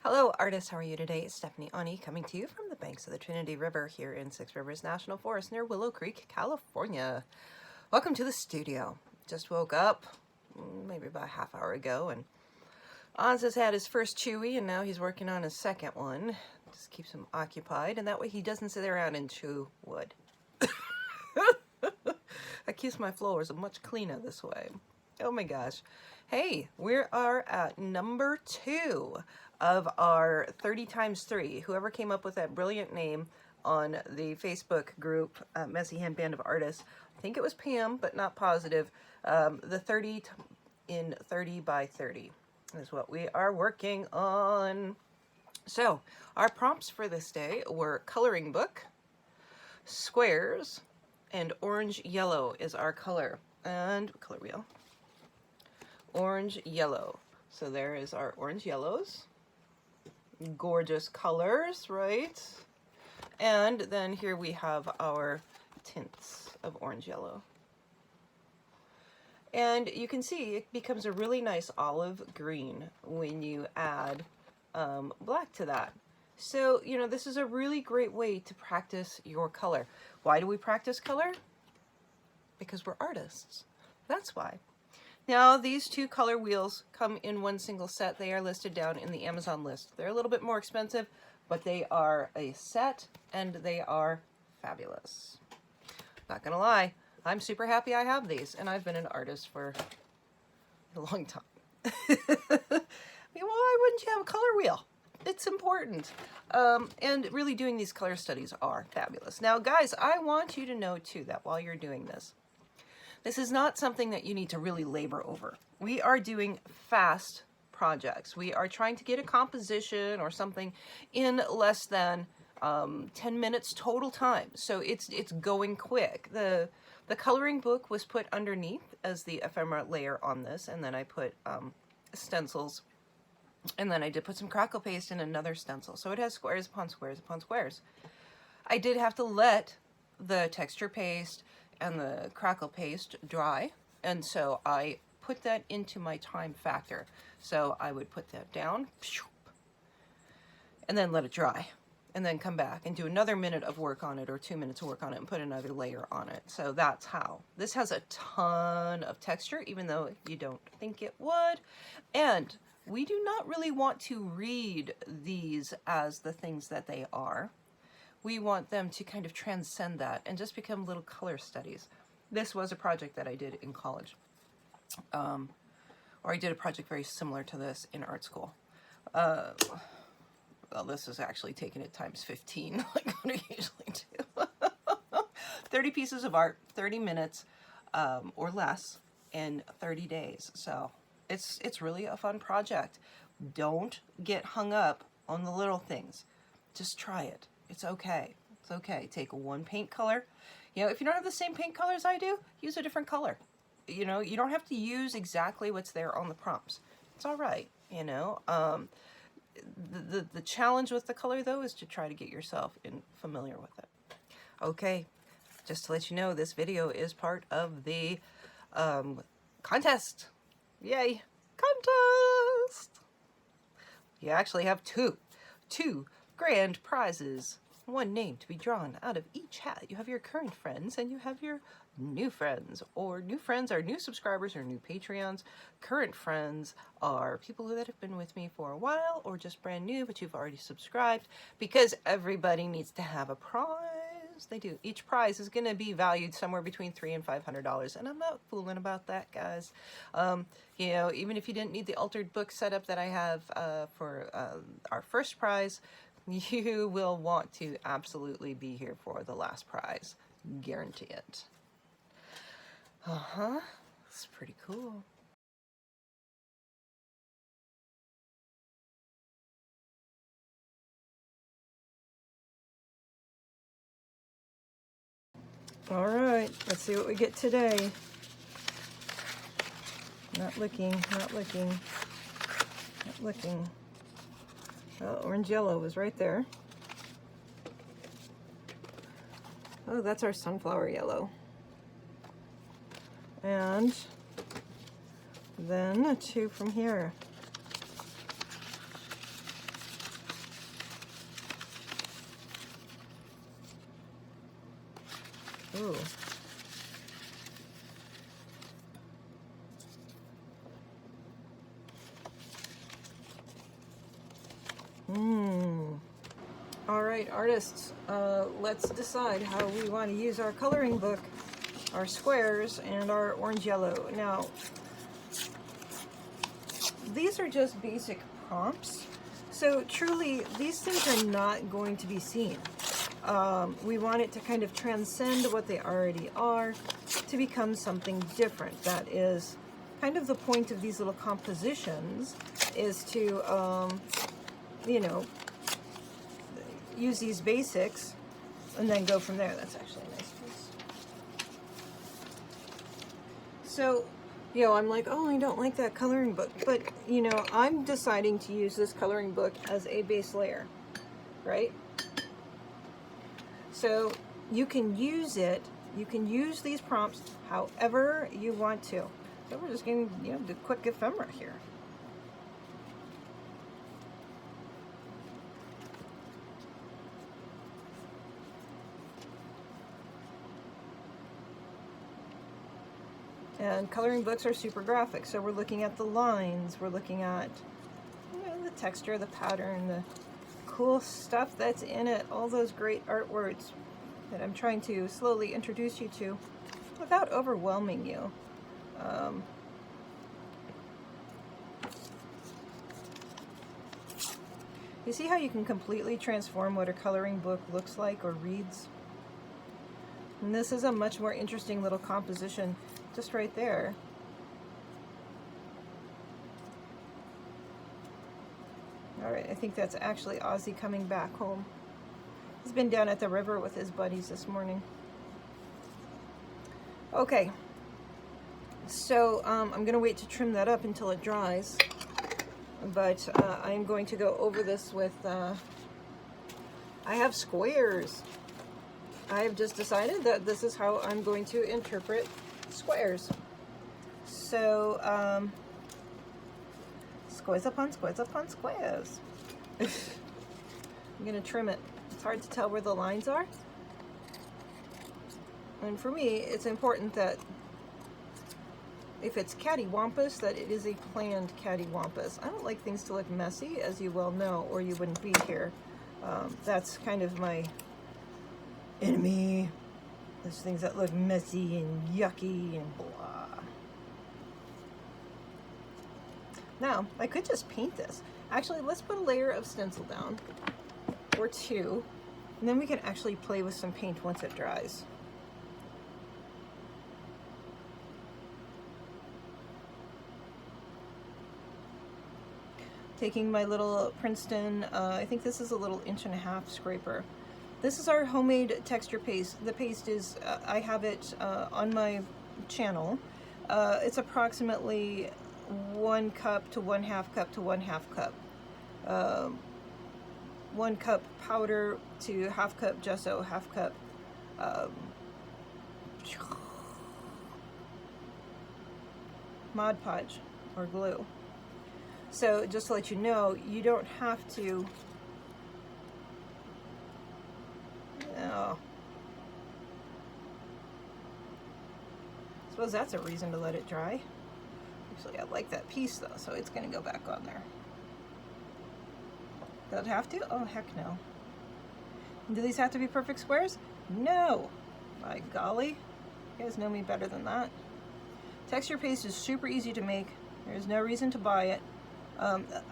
Hello artists, how are you today? It's Stephanie Ani coming to you from the banks of the Trinity River here in Six Rivers National Forest near Willow Creek, California. Welcome to the studio. Just woke up maybe about a half hour ago, and Ons has had his first chewy and now he's working on his second one. Just keeps him occupied, and that way he doesn't sit around and chew wood. That keeps my floors much cleaner this way. Oh my gosh. Hey, we are at number 2 of our 30 times 3. Whoever came up with that brilliant name on the Facebook group, Messy Hand Band of Artists, I think it was Pam, but not positive. The 30 in 30 by 30 is what we are working on. So, our prompts for this day were coloring book, squares, and orange yellow is our color. And color wheel. Orange yellow. So there is our orange yellows. Gorgeous colors, right? And then here we have our tints of orange yellow. And you can see it becomes a really nice olive green when you add black to that. So, you know, this is a really great way to practice your color. Why do we practice color? Because we're artists. That's why. Now, these 2 color wheels come in one single set. They are listed down in the Amazon list. They're a little bit more expensive, but they are a set and they are fabulous. Not gonna lie, I'm super happy I have these, and I've been an artist for a long time. I mean, why wouldn't you have a color wheel? It's important. And really doing these color studies are fabulous. Now, guys, I want you to know too that while you're doing this is not something that you need to really labor over. We are doing fast projects. We are trying to get a composition or something in less than 10 minutes total time. So it's going quick. The coloring book was put underneath as the ephemera layer on this, and then I put stencils, and then I did put some crackle paste in another stencil. So it has squares upon squares upon squares. I did have to let the texture paste and the crackle paste dry, and so I put that into my time factor. So I would put that down and then let it dry, and then come back and do another minute of work on it or 2 minutes of work on it and put another layer on it. So that's how. This has a ton of texture, even though you don't think it would. And we do not really want to read these as the things that they are. We want them to kind of transcend that and just become little color studies. This was a project that I did in college. Or I did a project very similar to this in art school. Well, this is actually taking it times 15, like what I usually do. 30 pieces of art, 30 minutes or less in 30 days. So it's really a fun project. Don't get hung up on the little things. Just try it. It's okay. It's okay. Take one paint color. You know, if you don't have the same paint color as I do, use a different color. You know, you don't have to use exactly what's there on the prompts. It's all right, you know. The challenge with the color, though, is to try to get yourself familiar with it. Okay, just to let you know, this video is part of the contest. Yay, contest! You actually have two grand prizes. One name to be drawn out of each hat. You have your current friends and you have your new friends, or new friends are new subscribers or new Patreons. Current friends are people that have been with me for a while or just brand new, but you've already subscribed, because everybody needs to have a prize. They do. Each prize is going to be valued somewhere between $300 and $500, and I'm not fooling about that, guys. You know, even if you didn't need the altered book setup that I have for our first prize, you will want to absolutely be here for the last prize. Guarantee it. It's pretty cool. All right, let's see what we get today. Not looking. Oh, orange yellow was right there. Oh, that's our sunflower yellow. And then 2 from here. Ooh. All right, artists, let's decide how we want to use our coloring book, our squares, and our orange yellow. Now, these are just basic prompts, so truly these things are not going to be seen. We want it to kind of transcend what they already are to become something different. That is kind of the point of these little compositions, is to, you know, use these basics and then go from there. That's actually a nice piece. So, you know, I'm like, oh, I don't like that coloring book. But, you know, I'm deciding to use this coloring book as a base layer, right? So you can use it, you can use these prompts however you want to. So we're just going to, you know, do a quick ephemera here. And coloring books are super graphic, so we're looking at the lines, we're looking at, you know, the texture, the pattern, the cool stuff that's in it, all those great art words that I'm trying to slowly introduce you to without overwhelming you. You see how you can completely transform what a coloring book looks like or reads? And this is a much more interesting little composition just right there. All right, I think that's actually Ozzy coming back home. He's been down at the river with his buddies this morning. Okay, so I'm gonna wait to trim that up until it dries, but I'm going to go over this with, I have squares. I have just decided that this is how I'm going to interpret squares. So, squares upon squares upon squares. I'm gonna trim it. It's hard to tell where the lines are. And for me, it's important that if it's cattywampus, that it is a planned cattywampus. I don't like things to look messy, as you well know, or you wouldn't be here. That's kind of my enemy. There's things that look messy and yucky and blah. Now, I could just paint this. Actually, let's put a layer of stencil down, or two, and then we can actually play with some paint once it dries. Taking my little Princeton, I think this is a little 1.5" scraper. This is our homemade texture paste. The paste is, I have it on my channel. It's approximately 1 cup to 1/2 cup to 1/2 cup. 1 cup powder to 1/2 cup gesso, 1/2 cup Mod Podge or glue. So just to let you know, you don't have to, I suppose that's a reason to let it dry. Actually, I like that piece though, so it's gonna go back on there. Does it have to? Oh, heck no. And do these have to be perfect squares? No. By golly, you guys know me better than that. Texture paste is super easy to make. There's no reason to buy it.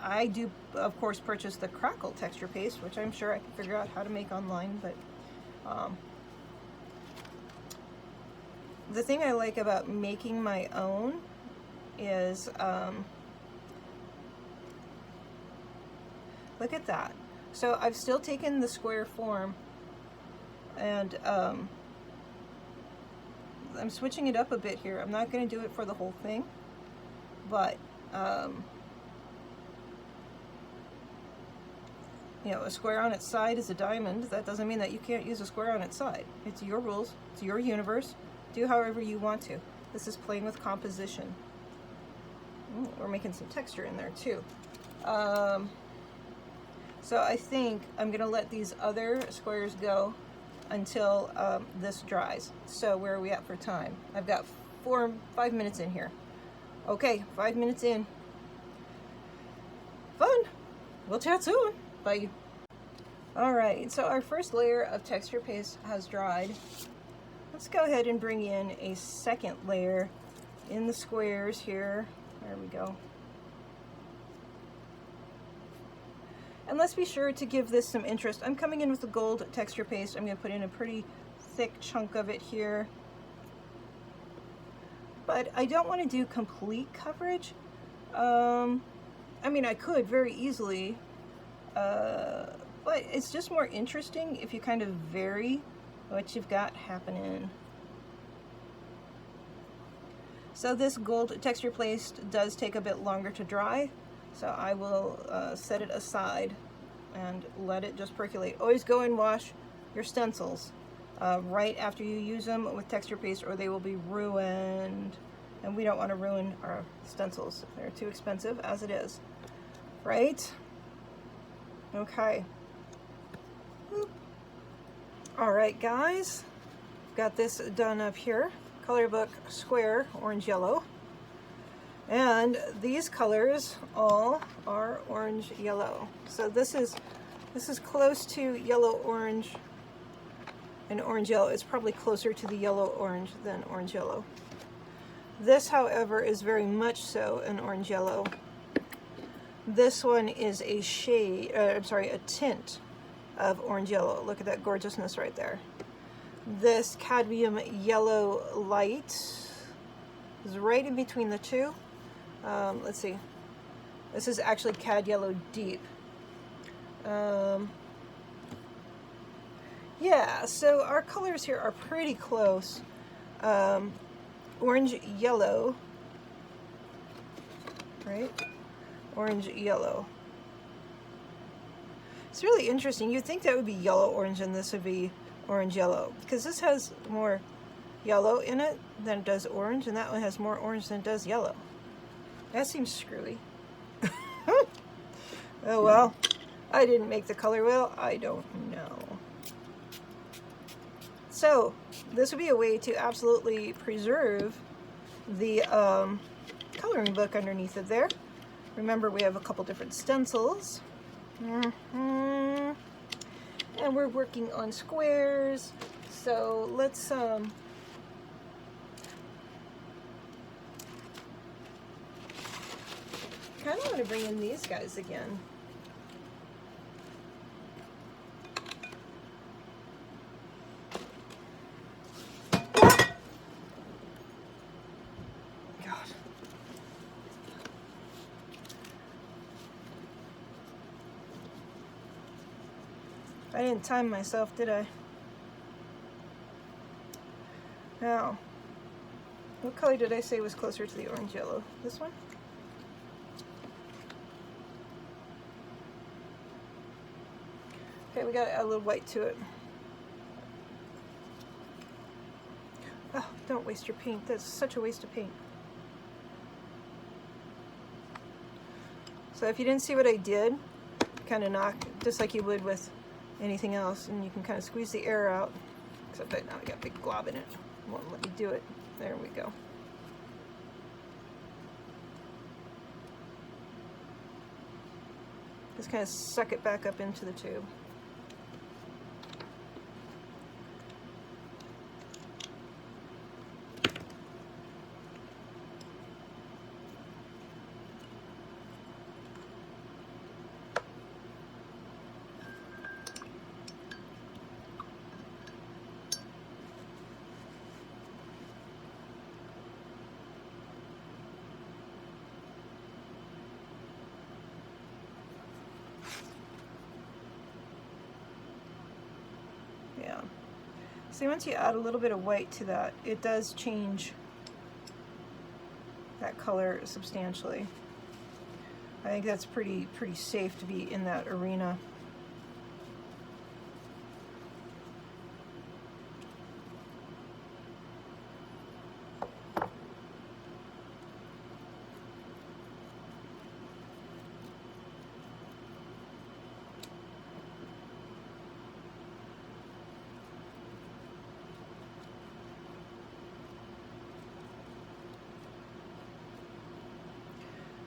I do, of course, purchase the Crackle texture paste, which I'm sure I can figure out how to make online, but the thing I like about making my own is, look at that. So I've still taken the square form, and I'm switching it up a bit here. I'm not going to do it for the whole thing, but you know, a square on its side is a diamond. That doesn't mean that you can't use a square on its side. It's your rules. It's your universe. Do however you want to. This is playing with composition. Ooh, we're making some texture in there too. So I think I'm going to let these other squares go until this dries. So where are we at for time? I've got 5 minutes in here. Okay, 5 minutes in. Fun. We'll chat soon. Bye. All right, so our first layer of texture paste has dried. Let's go ahead and bring in a second layer in the squares here. There we go. And let's be sure to give this some interest. I'm coming in with the gold texture paste. I'm going to put in a pretty thick chunk of it here. But I don't want to do complete coverage. I mean, I could very easily, but it's just more interesting if you kind of vary what you've got happening. So this gold texture paste does take a bit longer to dry, so I will set it aside and let it just percolate. Always go and wash your stencils right after you use them with texture paste, or they will be ruined. And we don't want to ruin our stencils. They're too expensive as it is, right? Okay. All right, guys. Got this done up here. Color book square, orange, yellow. And these colors all are orange, yellow. So this is close to yellow, orange, and orange, yellow. It's probably closer to the yellow, orange than orange, yellow. This, however, is very much so an orange yellow. This one is a shade, a tint of orange yellow. Look at that gorgeousness right there. This cadmium yellow light is right in between the two. Let's see. This is actually cad yellow deep. Yeah, so our colors here are pretty close. Orange yellow, right? Orange yellow. It's really interesting. You'd think that would be yellow orange and this would be orange yellow, because this has more yellow in it than it does orange, and that one has more orange than it does yellow. That seems screwy. Oh well, I didn't make the color wheel. I don't know. So this would be a way to absolutely preserve the coloring book underneath it there. Remember, we have a couple different stencils. And we're working on squares. So let's kind of want to bring in these guys again. I didn't time myself, did I? Now, what color did I say was closer to the orange yellow? This one? Okay, we gotta add a little white to it. Oh, don't waste your paint. That's such a waste of paint. So if you didn't see what I did, kind of knock, just like you would with anything else, and you can kind of squeeze the air out, except that now I got a big glob in it. It won't let me do it. There we go. Just kind of suck it back up into the tube. Yeah. See, once you add a little bit of white to that, it does change that color substantially. I think that's pretty safe to be in that arena.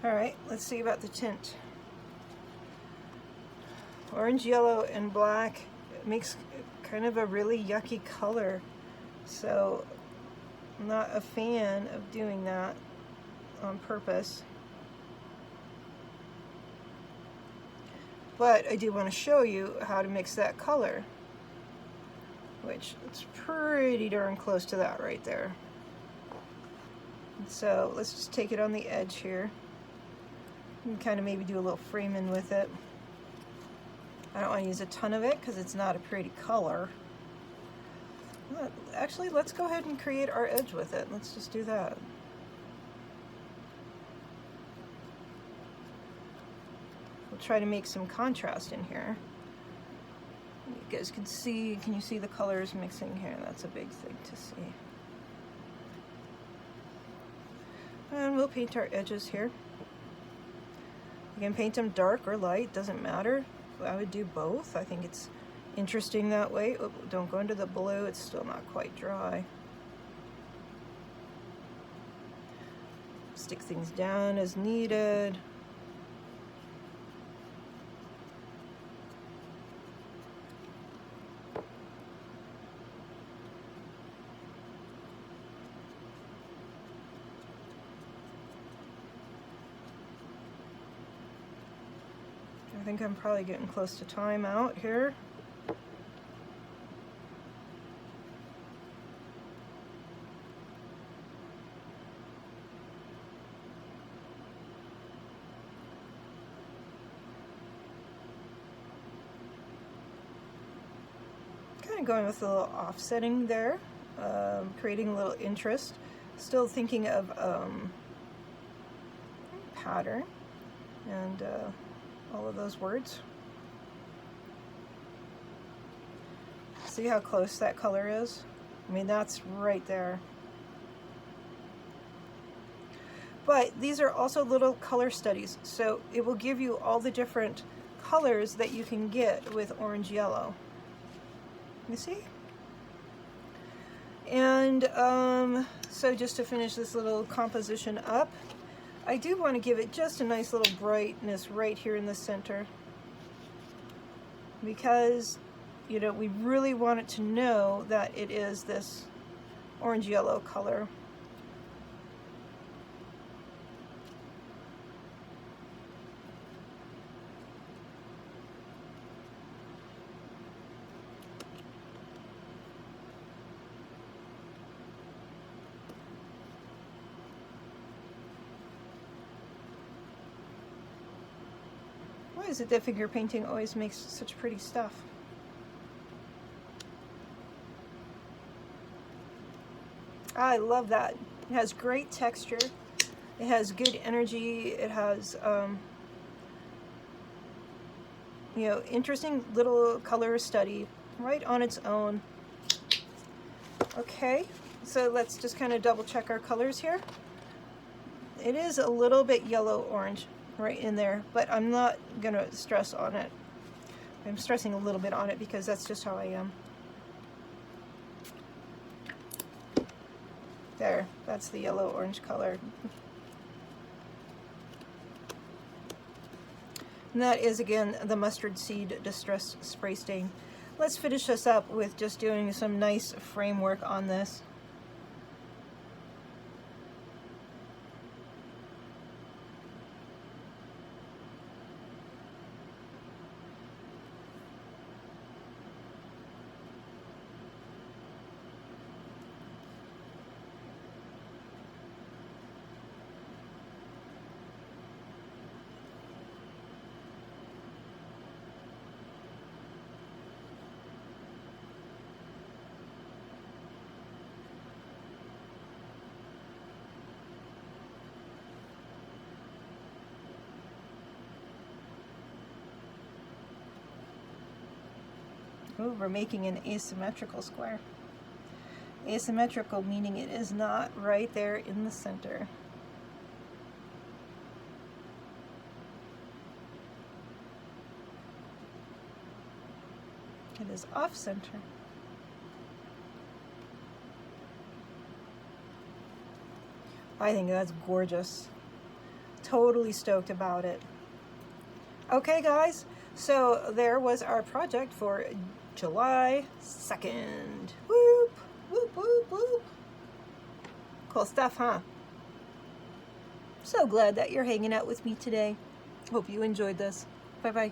All right, let's see about the tint. Orange, yellow, and black makes kind of a really yucky color. So I'm not a fan of doing that on purpose. But I do want to show you how to mix that color, which it's pretty darn close to that right there. So let's just take it on the edge here and kind of maybe do a little framing with it. I don't want to use a ton of it because it's not a pretty color. Actually, let's go ahead and create our edge with it. Let's just do that. We'll try to make some contrast in here. You guys can see, can you see the colors mixing here? That's a big thing to see. And we'll paint our edges here. You can paint them dark or light, doesn't matter. I would do both. I think it's interesting that way. Oh, don't go into the blue, it's still not quite dry. Stick things down as needed. I think I'm probably getting close to time out here. Kind of going with a little offsetting there, creating a little interest. Still thinking of pattern and all of those words. See how close that color is? I mean, that's right there. But these are also little color studies, so it will give you all the different colors that you can get with orange yellow. You see? And so just to finish this little composition up, I do want to give it just a nice little brightness right here in the center, because, you know, we really want it to know that it is this orange yellow color. Why is it that figure painting always makes such pretty stuff? I love that. It has great texture. It has good energy. It has, you know, interesting little color study right on its own. Okay, so let's just kind of double check our colors here. It is a little bit yellow-orange right in there, but I'm not gonna stress on it. I'm stressing a little bit on it because that's just how I am. There, that's the yellow-orange color. And that is, again, the mustard seed distress spray stain. Let's finish this up with just doing some nice framework on this. Ooh, we're making an asymmetrical square. Asymmetrical meaning it is not right there in the center. It is off center. I think that's gorgeous. Totally stoked about it. Okay, guys, so there was our project for July 2nd. Whoop, whoop, whoop, whoop. Cool stuff, huh? So glad that you're hanging out with me today. Hope you enjoyed this. Bye-bye.